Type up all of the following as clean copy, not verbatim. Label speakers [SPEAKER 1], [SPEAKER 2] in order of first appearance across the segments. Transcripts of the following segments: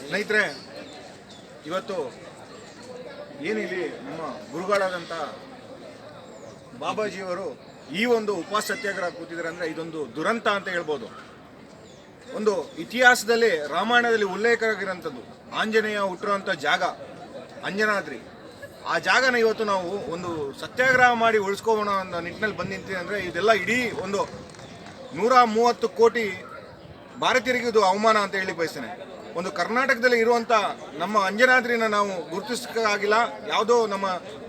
[SPEAKER 1] ಸ್ನೇಹಿತರೆ, ಇವತ್ತು ಏನಿಲ್ಲಿ ನಮ್ಮ ಗುರುಗಳಾದಂಥ ಬಾಬಾಜಿಯವರು ಈ ಒಂದು ಉಪವಾಸ ಸತ್ಯಾಗ್ರಹ ಕೂತಿದ್ದಾರೆ ಅಂದರೆ ಇದೊಂದು ದುರಂತ ಅಂತ ಹೇಳ್ಬೋದು. ಒಂದು ಇತಿಹಾಸದಲ್ಲಿ ರಾಮಾಯಣದಲ್ಲಿ ಉಲ್ಲೇಖ ಆಗಿರೋಂಥದ್ದು ಆಂಜನೇಯ ಹುಟ್ಟಿರುವಂಥ ಜಾಗ ಅಂಜನಾದ್ರಿ. ಆ ಜಾಗನ ಇವತ್ತು ನಾವು ಒಂದು ಸತ್ಯಾಗ್ರಹ ಮಾಡಿ ಉಳಿಸ್ಕೋಬೋಣ ಅನ್ನೋ ನಿಟ್ಟಿನಲ್ಲಿ ಬಂದು ನಿಂತಿದೆ ಅಂದರೆ ಇದೆಲ್ಲ ಇಡೀ ಒಂದು 130 ಕೋಟಿ ಭಾರತೀಯರಿಗೆ ಇದು ಅವಮಾನ ಅಂತ ಹೇಳಿ ಬಯಸ್ತೇನೆ. ಒಂದು ಕರ್ನಾಟಕದಲ್ಲಿ ಇರುವಂಥ ನಮ್ಮ ಅಂಜನಾದ್ರಿನ ನಾವು ಗುರುತಿಸೋಕ್ಕಾಗಿಲ್ಲ. ಯಾವುದೋ ನಮ್ಮ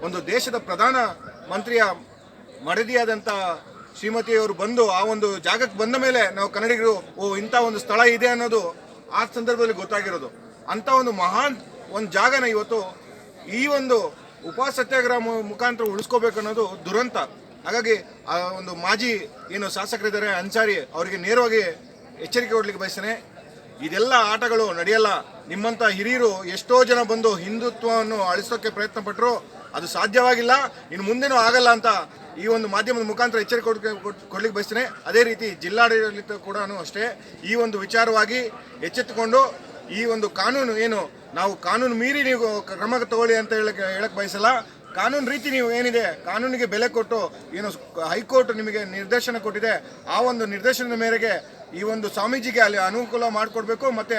[SPEAKER 1] ಒಂದು ದೇಶದ ಪ್ರಧಾನ ಮಂತ್ರಿಯ ಮಡದಿಯಾದಂಥ ಶ್ರೀಮತಿಯವರು ಬಂದು ಆ ಒಂದು ಜಾಗಕ್ಕೆ ಬಂದ ಮೇಲೆ ನಾವು ಕನ್ನಡಿಗರು ಇಂಥ ಒಂದು ಸ್ಥಳ ಇದೆ ಅನ್ನೋದು ಆ ಸಂದರ್ಭದಲ್ಲಿ ಗೊತ್ತಾಗಿರೋದು. ಅಂಥ ಒಂದು ಮಹಾನ್ ಒಂದು ಜಾಗನ ಇವತ್ತು ಈ ಒಂದು ಉಪವಾಸ ಸತ್ಯಾಗ್ರಹ ಮುಖಾಂತರ ಉಳಿಸ್ಕೋಬೇಕು ಅನ್ನೋದು ದುರಂತ. ಹಾಗಾಗಿ ಆ ಒಂದು ಮಾಜಿ ಏನು ಶಾಸಕರಿದ್ದಾರೆ ಅನ್ಸಾರಿ ಅವರಿಗೆ ನೇರವಾಗಿ ಎಚ್ಚರಿಕೆ ಕೊಡ್ಲಿಕ್ಕೆ ಬಯಸ್ತೇನೆ. ಇದೆಲ್ಲ ಆಟಗಳು ನಡೆಯಲ್ಲ. ನಿಮ್ಮಂಥ ಹಿರಿಯರು ಎಷ್ಟೋ ಜನ ಬಂದು ಹಿಂದುತ್ವವನ್ನು ಅಳಿಸೋಕ್ಕೆ ಪ್ರಯತ್ನ ಪಟ್ಟರು, ಅದು ಸಾಧ್ಯವಾಗಿಲ್ಲ, ಇನ್ನು ಮುಂದೆನೂ ಆಗಲ್ಲ ಅಂತ ಈ ಒಂದು ಮಾಧ್ಯಮದ ಮುಖಾಂತರ ಎಚ್ಚರಿಕೆ ಕೊಡ್ಲಿಕ್ಕೆ ಬಯಸ್ತೇನೆ. ಅದೇ ರೀತಿ ಜಿಲ್ಲಾಡಳಿತ ಕೂಡ ಅಷ್ಟೇ ಈ ಒಂದು ವಿಚಾರವಾಗಿ ಎಚ್ಚೆತ್ತುಕೊಂಡು ಈ ಒಂದು ಕಾನೂನು ಏನು ನಾವು ಕಾನೂನು ಮೀರಿ ನೀವು ಕ್ರಮ ತಗೊಳ್ಳಿ ಅಂತ ಹೇಳಕ್ಕೆ ಬಯಸಲ್ಲ. ಕಾನೂನು ರೀತಿ ನೀವು ಏನಿದೆ ಕಾನೂನಿಗೆ ಬೆಲೆ ಕೊಟ್ಟು ಏನು ಹೈಕೋರ್ಟ್ ನಿಮಗೆ ನಿರ್ದೇಶನ ಕೊಟ್ಟಿದೆ ಆ ಒಂದು ನಿರ್ದೇಶನದ ಮೇರೆಗೆ ಈ ಒಂದು ಸ್ವಾಮೀಜಿಗೆ ಅಲ್ಲಿ ಅನುಕೂಲ ಮಾಡಿಕೊಡ್ಬೇಕು ಮತ್ತು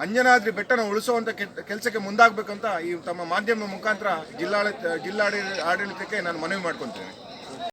[SPEAKER 1] ಅಂಜನಾದ್ರಿ ಬೆಟ್ಟನ ಉಳಿಸುವಂಥ ಕೆಲಸಕ್ಕೆ ಮುಂದಾಗಬೇಕಂತ ಈ ತಮ್ಮ ಮಾಧ್ಯಮ ಮುಖಾಂತರ ಜಿಲ್ಲಾಡಳಿತಕ್ಕೆ ನಾನು ಮನವಿ ಮಾಡ್ಕೊತೇನೆ.